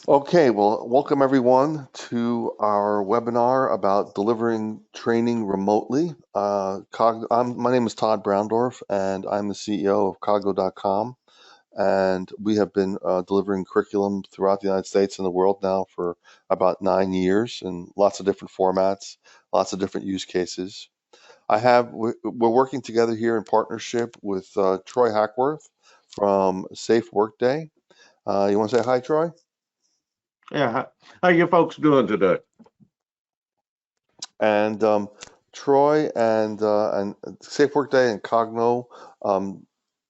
Okay, well, welcome everyone to our webinar about delivering training remotely. My name is Todd Browndorf, and I'm the CEO of Coggo.com. And we have been delivering curriculum throughout the United States and the world now for about 9 years in lots of different formats, lots of different use cases. We're working together here in partnership with Troy Hackworth from Safe Workday. You want to say hi, Troy? Yeah, how you folks doing today? And Troy and Safe Workday and Cogno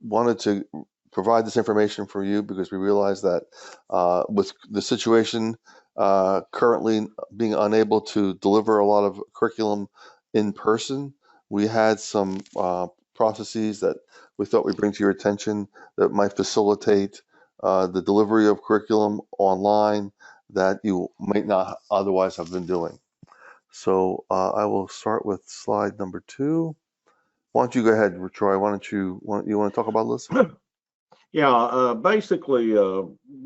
wanted to provide this information for you because we realized that with the situation currently being unable to deliver a lot of curriculum in person, we had some processes that we thought we'd bring to your attention that might facilitate the delivery of curriculum online that you might not otherwise have been doing. So I will start with slide number 2. Why don't you go ahead, Troy? Why don't you want to talk about this? Yeah, basically,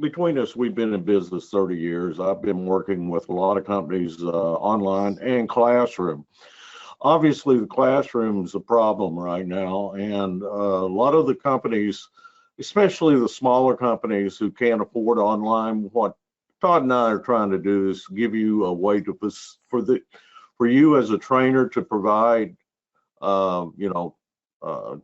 between us, we've been in business 30 years. I've been working with a lot of companies online and classroom. Obviously, the classroom is a problem right now, and a lot of the companies, especially the smaller companies who can't afford online, what Todd and I are trying to do is give you a way to for you as a trainer to provide uh, you know, uh,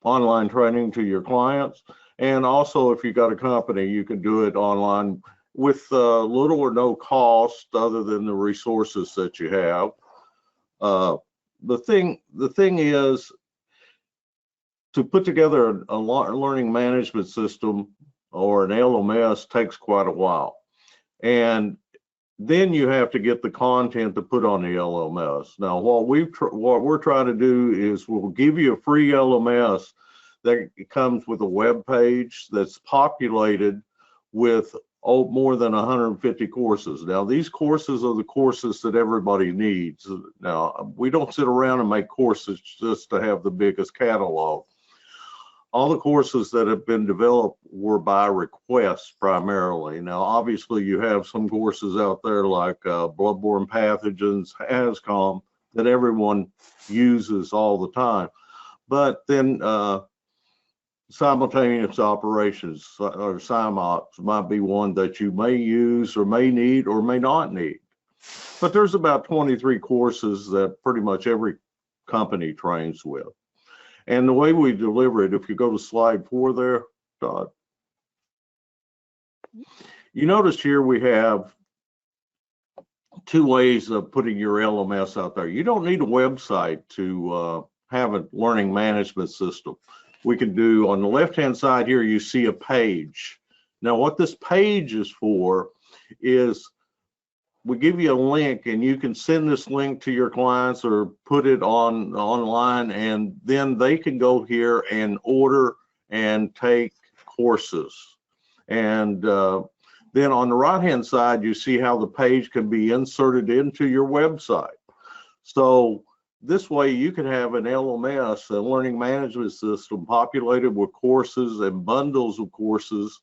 online training to your clients. And also, if you got a company, you can do it online with little or no cost other than the resources that you have. Uh, the thing is to put together a learning management system or an LMS takes quite a while. And then you have to get the content to put on the LMS. Now, what we're trying to do is we'll give you a free LMS that comes with a web page that's populated with more than 150 courses. Now, these courses are the courses that everybody needs. Now, we don't sit around and make courses just to have the biggest catalog. All the courses that have been developed were by request primarily. Now, obviously, you have some courses out there like bloodborne pathogens, ASCOM, that everyone uses all the time. But then simultaneous operations or SIMOPS might be one that you may use or may need or may not need. But there's about 23 courses that pretty much every company trains with. And the way we deliver it, if you go to slide 4 there, Todd, you notice here we have 2 ways of putting your LMS out there. You don't need a website to have a learning management system. We can do on the left-hand side here, you see a page. Now, what this page is for is we give you a link and you can send this link to your clients or put it online, and then they can go here and order and take courses. And then on the right hand side, you see how the page can be inserted into your website. So this way you can have an LMS, a learning management system, populated with courses and bundles of courses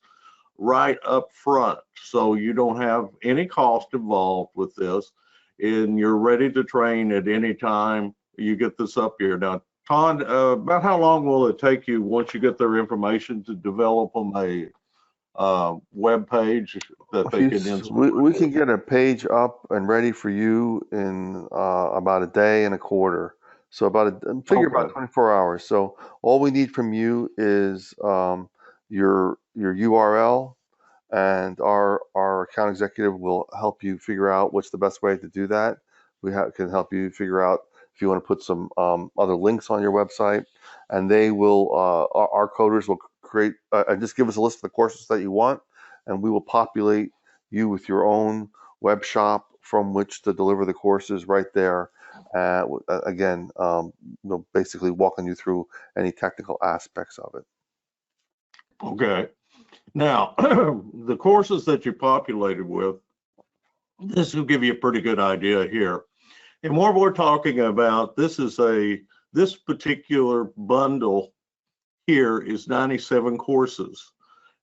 right up front, so you don't have any cost involved with this, and you're ready to train at any time you get this up here. Now, Todd, about how long will it take you once you get their information to develop them a web page that they can insert? We can get a page up and ready for you in about a day and a quarter. So figure about Okay. 24 hours. So all we need from you is your URL, and our account executive will help you figure out what's the best way to do that. Can help you figure out if you want to put some other links on your website, and they will our coders will create and just give us a list of the courses that you want, and we will populate you with your own web shop from which to deliver the courses right there. Again, basically walking you through any technical aspects of it. Okay. Now, the courses that you're populated with, this will give you a pretty good idea here. And what we're talking about, this particular bundle here is 97 courses.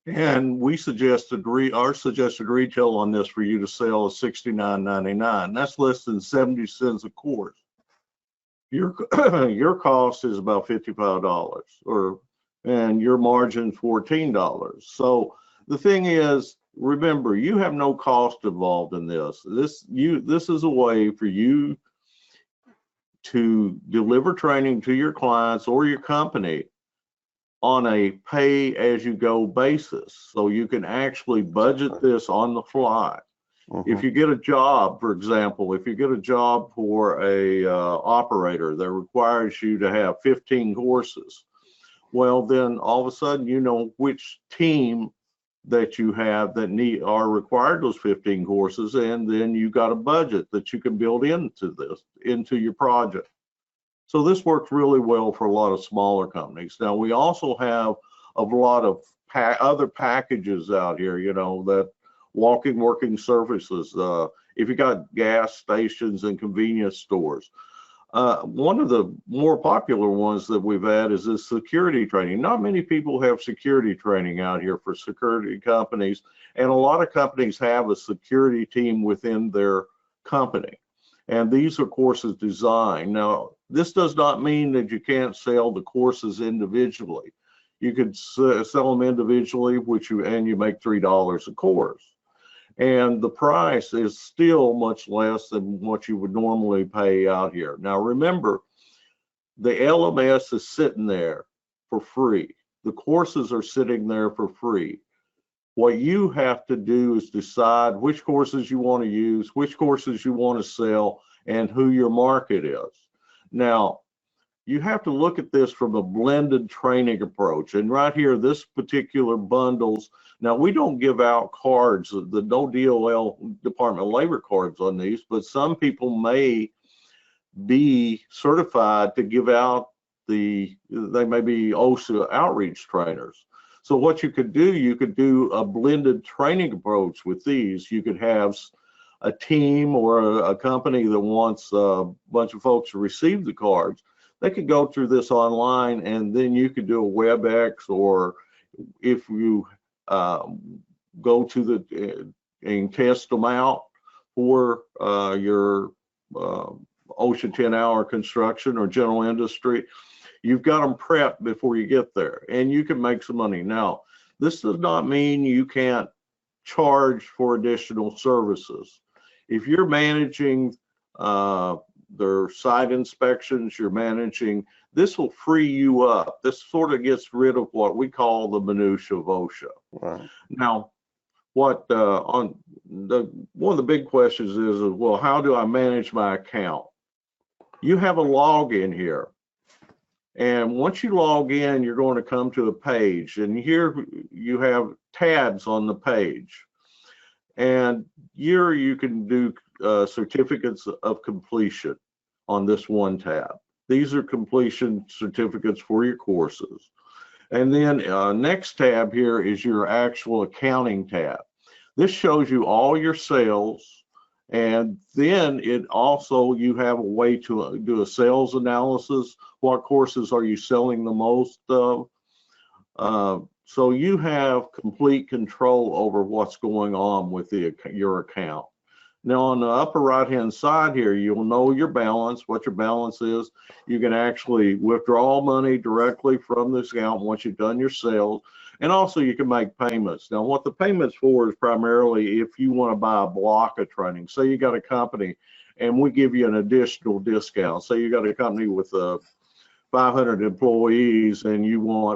And our suggested retail on this for you to sell is $69.99. That's less than 70 cents a course. Your your cost is about $55, and your margin $14. So the thing is, remember, you have no cost involved in this. This is a way for you to deliver training to your clients or your company on a pay as you go basis. So you can actually budget this on the fly. If you get a job, for example, if you get a job for a operator that requires you to have 15 courses, well, then all of a sudden you know which team that you have that are required those 15 courses, and then you got a budget that you can build into your project. So this works really well for a lot of smaller companies. Now we also have a lot of other packages out here, that walking working surfaces. If you got gas stations and convenience stores, one of the more popular ones that we've had is this security training. Not many people have security training out here for security companies, and a lot of companies have a security team within their company. And these are courses designed. Now, this does not mean that you can't sell the courses individually. You could sell them individually, and you make $3 a course. And the price is still much less than what you would normally pay out here. Now, remember, the LMS is sitting there for free. The courses are sitting there for free. What you have to do is decide which courses you want to use, which courses you want to sell, and who your market is. Now, you have to look at this from a blended training approach. And right here, this particular bundles, now we don't give out cards, the no DOL Department of Labor cards on these, but some people may be certified to give out they may be OSHA outreach trainers. So what you could do a blended training approach with these. You could have a team or a company that wants a bunch of folks to receive the cards. They could go through this online, and then you could do a WebEx, or if you go to and test them out for your OSHA 10-hour construction or general industry. You've got them prepped before you get there, and you can make some money. Now, this does not mean you can't charge for additional services. If you're managing their site inspections, you're managing, this will free you up. This sort of gets rid of what we call the minutia of OSHA. Right. Now, one of the big questions is, well, how do I manage my account? You have a login here. And once you log in, you're going to come to a page, and here you have tabs on the page. And here you can do certificates of completion on this one tab. These are completion certificates for your courses. And then next tab here is your actual accounting tab. This shows you all your sales, and then it also, you have a way to do a sales analysis. What courses are you selling the most of? So you have complete control over what's going on with your account. Now on the upper right hand side here, you'll know your balance, what your balance is. You can actually withdraw money directly from this account once you've done your sales. And also you can make payments. Now what the payments for is primarily if you want to buy a block of training. Say you got a company and we give you an additional discount. Say you got a company with 500 employees and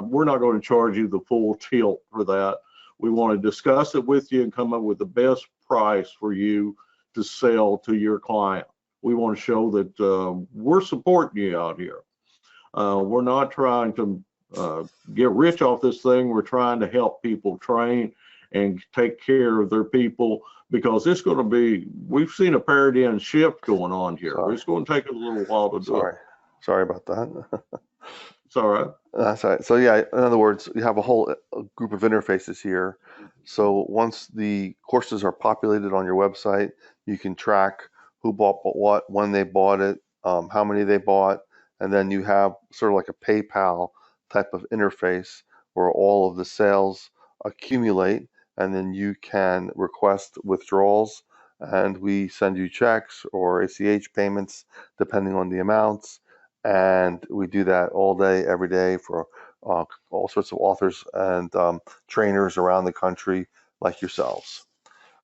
we're not going to charge you the full tilt for that. We want to discuss it with you and come up with the best price for you to sell to your client. We want to show that we're supporting you out here. We're not trying to get rich off this thing. We're trying to help people train and take care of their people, because it's going to be, we've seen a paradigm shift going on here. Sorry. It's going to take a little while to do it. Sorry about that. It's all right. That's right. So yeah, in other words, you have a whole group of interfaces here. So once the courses are populated on your website, you can track who bought what, when they bought it, how many they bought, and then you have sort of like a PayPal type of interface where all of the sales accumulate, and then you can request withdrawals, and we send you checks or ACH payments depending on the amounts. And we do that all day, every day for all sorts of authors and trainers around the country like yourselves.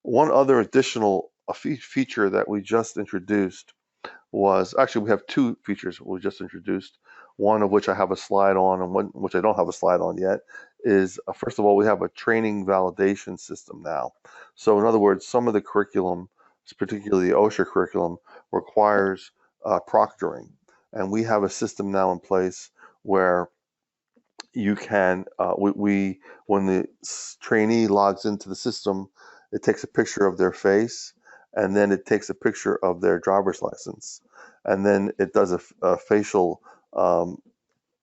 One other additional feature that we just introduced was actually we have two features we just introduced. One of which I have a slide on, and one which I don't have a slide on yet, is first of all, we have a training validation system now. So, in other words, some of the curriculum, particularly the OSHA curriculum, requires proctoring. And we have a system now in place where you can we when the trainee logs into the system, it takes a picture of their face, and then it takes a picture of their driver's license, and then it does a facial um,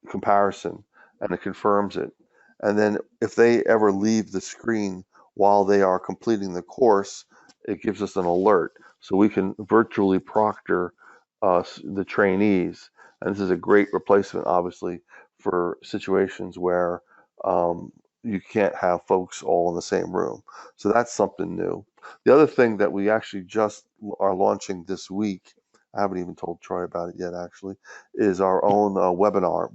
comparison, and it confirms it. And then if they ever leave the screen while they are completing the course, it gives us an alert so we can virtually proctor the trainees. And this is a great replacement, obviously, for situations where you can't have folks all in the same room. So that's something new. The other thing that we actually just are launching this week, I haven't even told Troy about it yet, actually, is our own webinar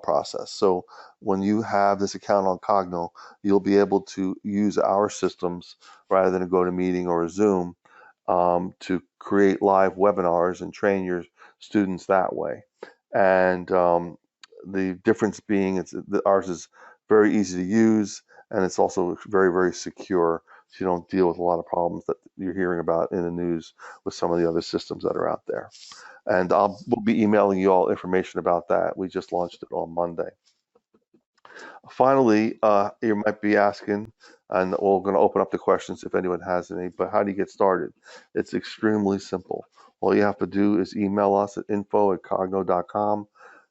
process. So when you have this account on Cogno, you'll be able to use our systems rather than a GoToMeeting or a Zoom to create live webinars and train your students that way. And the difference being ours is very easy to use, and it's also very, very secure. So you don't deal with a lot of problems that you're hearing about in the news with some of the other systems that are out there. And we'll be emailing you all information about that. We just launched it on Monday. Finally, you might be asking, and we're going to open up the questions if anyone has any, but how do you get started? It's extremely simple. All you have to do is email us at info@cogno.com.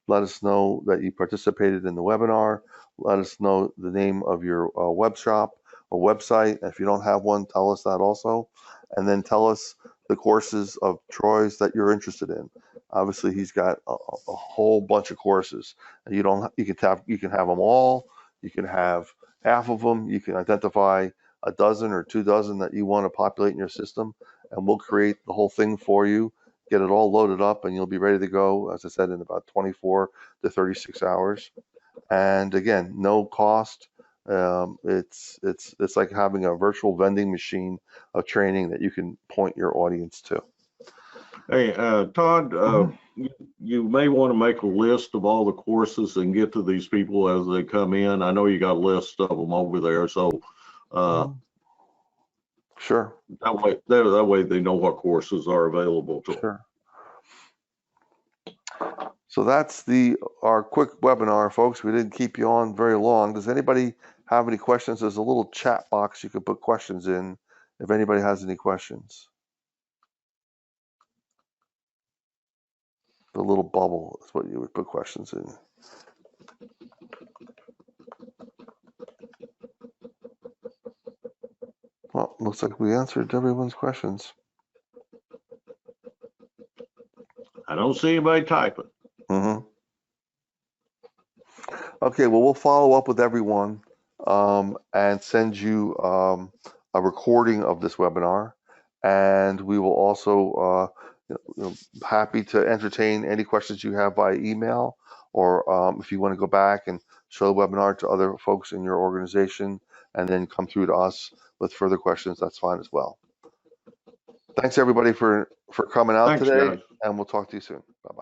Let us know that you participated in the webinar. Let us know the name of your web shop or website. If you don't have one, tell us that also. And then tell us the courses of Troy's that you're interested in. Obviously, he's got a whole bunch of courses. You can have them all. You can have half of them. You can identify a dozen or 2 dozen that you want to populate in your system, and we'll create the whole thing for you. Get it all loaded up, and you'll be ready to go. As I said, in about 24 to 36 hours. And again, no cost. It's like having a virtual vending machine of training that you can point your audience to. Hey, Todd, you may want to make a list of all the courses and get to these people as they come in. I know you got a list of them over there, so Sure. That way they know what courses are available to them. Sure. So that's our quick webinar, folks. We didn't keep you on very long. Does anybody have any questions? There's a little chat box you can put questions in if anybody has any questions. The little bubble is what you would put questions in. Well, looks like we answered everyone's questions. I don't see anybody typing. Okay, well, we'll follow up with everyone and send you a recording of this webinar. And we will also happy to entertain any questions you have by email, or if you want to go back and show the webinar to other folks in your organization and then come through to us with further questions, that's fine as well. Thanks everybody for coming out today, guys. and we'll talk to you soon. Bye.